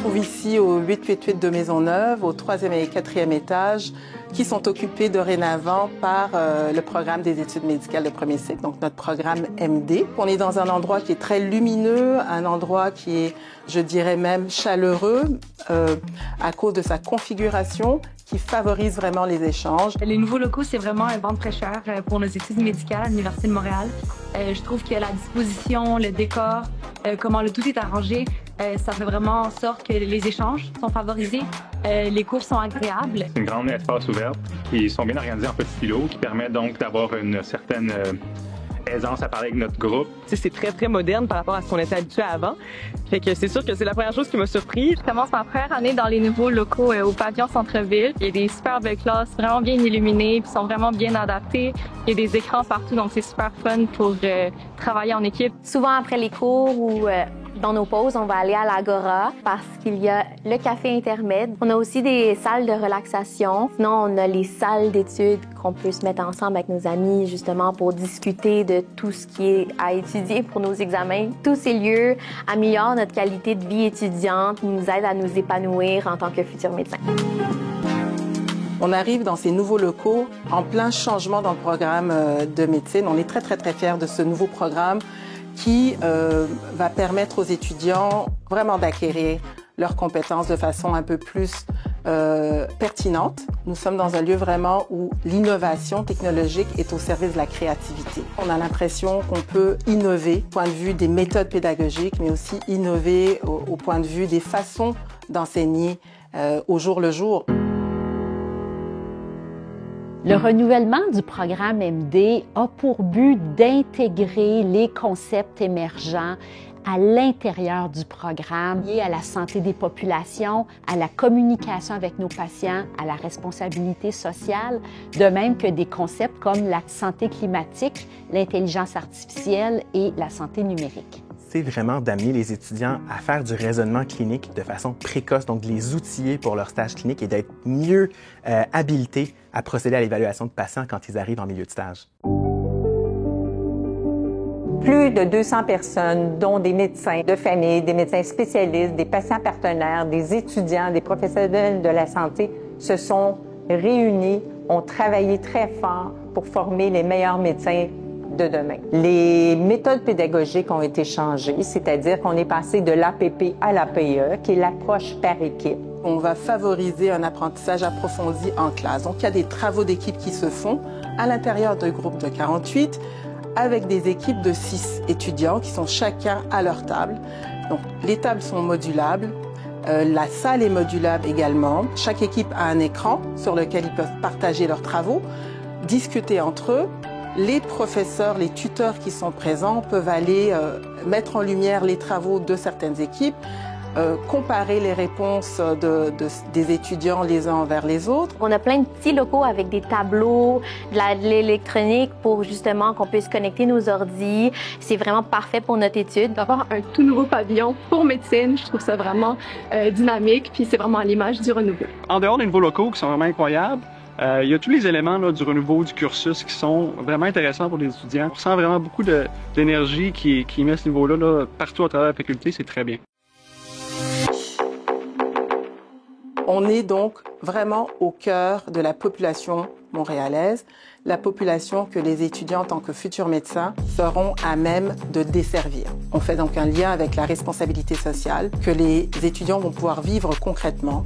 trouve ici au 888 de Maisonneuve, au 3e et 4e étage, qui sont occupés dorénavant par le programme des études médicales de premier cycle, donc notre programme MD. On est dans un endroit qui est très lumineux, un endroit qui est, je dirais même, chaleureux à cause de sa configuration qui favorise vraiment les échanges. Les nouveaux locaux, c'est vraiment un vent de fraîcheur pour nos études médicales à l'Université de Montréal. Je trouve que la disposition, le décor, comment le tout est arrangé, ça fait vraiment en sorte que les échanges sont favorisés, les cours sont agréables. C'est une grande espace ouverte qui sont bien organisés en petits îlots qui permettent donc d'avoir une certaine aisance à parler avec notre groupe. C'est très, très moderne par rapport à ce qu'on était habitué avant. Fait que c'est sûr que c'est la première chose qui m'a surpris. Je commence ma première année dans les nouveaux locaux au pavillon Centre-Ville. Il y a des superbes classes vraiment bien illuminées, puis sont vraiment bien adaptées. Il y a des écrans partout, donc c'est super fun pour travailler en équipe. Souvent après les cours ou dans nos pauses, on va aller à l'Agora parce qu'il y a le café intermède. On a aussi des salles de relaxation. Sinon, on a les salles d'études qu'on peut se mettre ensemble avec nos amis justement pour discuter de tout ce qui est à étudier pour nos examens. Tous ces lieux améliorent notre qualité de vie étudiante, nous aident à nous épanouir en tant que futurs médecins. On arrive dans ces nouveaux locaux en plein changement dans le programme de médecine. On est très, très, très fiers de ce nouveau programme qui va permettre aux étudiants vraiment d'acquérir leurs compétences de façon un peu plus pertinente. Nous sommes dans un lieu vraiment où l'innovation technologique est au service de la créativité. On a l'impression qu'on peut innover au point de vue des méthodes pédagogiques, mais aussi innover au point de vue des façons d'enseigner au jour le jour. Le renouvellement du programme MD a pour but d'intégrer les concepts émergents à l'intérieur du programme, liés à la santé des populations, à la communication avec nos patients, à la responsabilité sociale, de même que des concepts comme la santé climatique, l'intelligence artificielle et la santé numérique. C'est vraiment d'amener les étudiants à faire du raisonnement clinique de façon précoce, donc de les outiller pour leur stage clinique et d'être mieux habilités à procéder à l'évaluation de patients quand ils arrivent en milieu de stage. Plus de 200 personnes, dont des médecins de famille, des médecins spécialistes, des patients partenaires, des étudiants, des professionnels de la santé, se sont réunis, ont travaillé très fort pour former les meilleurs médecins de demain. Les méthodes pédagogiques ont été changées, c'est-à-dire qu'on est passé de l'APP à l'APE, qui est l'approche par équipe. On va favoriser un apprentissage approfondi en classe. Donc, il y a des travaux d'équipe qui se font à l'intérieur de groupes de 48 avec des équipes de 6 étudiants qui sont chacun à leur table. Donc, les tables sont modulables. La salle est modulable également. Chaque équipe a un écran sur lequel ils peuvent partager leurs travaux, discuter entre eux. Les professeurs, les tuteurs qui sont présents peuvent aller mettre en lumière les travaux de certaines équipes, comparer les réponses des étudiants les uns envers les autres. On a plein de petits locaux avec des tableaux, de l'électronique pour justement qu'on puisse connecter nos ordis. C'est vraiment parfait pour notre étude. D'avoir un tout nouveau pavillon pour médecine, je trouve ça vraiment dynamique, puis c'est vraiment à l'image du renouveau. En dehors des nouveaux locaux qui sont vraiment incroyables, il y a tous les éléments là, du renouveau du cursus qui sont vraiment intéressants pour les étudiants. On sent vraiment beaucoup d'énergie qui met à ce niveau-là là, partout à travers la faculté, c'est très bien. On est donc vraiment au cœur de la population montréalaise, la population que les étudiants en tant que futurs médecins seront à même de desservir. On fait donc un lien avec la responsabilité sociale que les étudiants vont pouvoir vivre concrètement,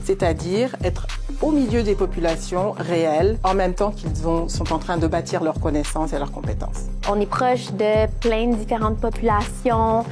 c'est-à-dire être au milieu des populations réelles, en même temps qu'ils sont en train de bâtir leurs connaissances et leurs compétences. On est proche de plein de différentes populations,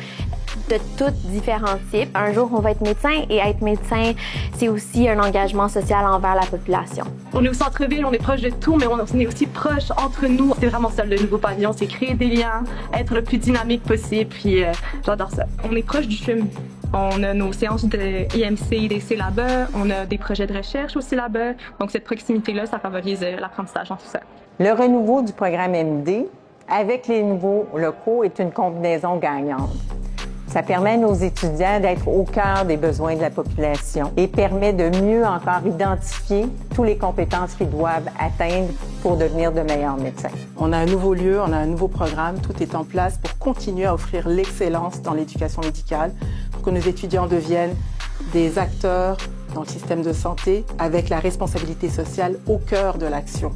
de toutes différents types. Un jour, on va être médecin et être médecin, c'est aussi un engagement social envers la population. On est au centre-ville, on est proche de tout, mais on est aussi proche entre nous. C'est vraiment ça, le nouveau pavillon, c'est créer des liens, être le plus dynamique possible, puis j'adore ça. On est proche du CHUM. On a nos séances de IMC, IDC là-bas, on a des projets de recherche aussi là-bas. Donc cette proximité-là, ça favorise l'apprentissage dans tout ça. Le renouveau du programme MD avec les nouveaux locaux est une combinaison gagnante. Ça permet à nos étudiants d'être au cœur des besoins de la population et permet de mieux encore identifier toutes les compétences qu'ils doivent atteindre pour devenir de meilleurs médecins. On a un nouveau lieu, on a un nouveau programme, tout est en place pour continuer à offrir l'excellence dans l'éducation médicale, pour que nos étudiants deviennent des acteurs dans le système de santé avec la responsabilité sociale au cœur de l'action.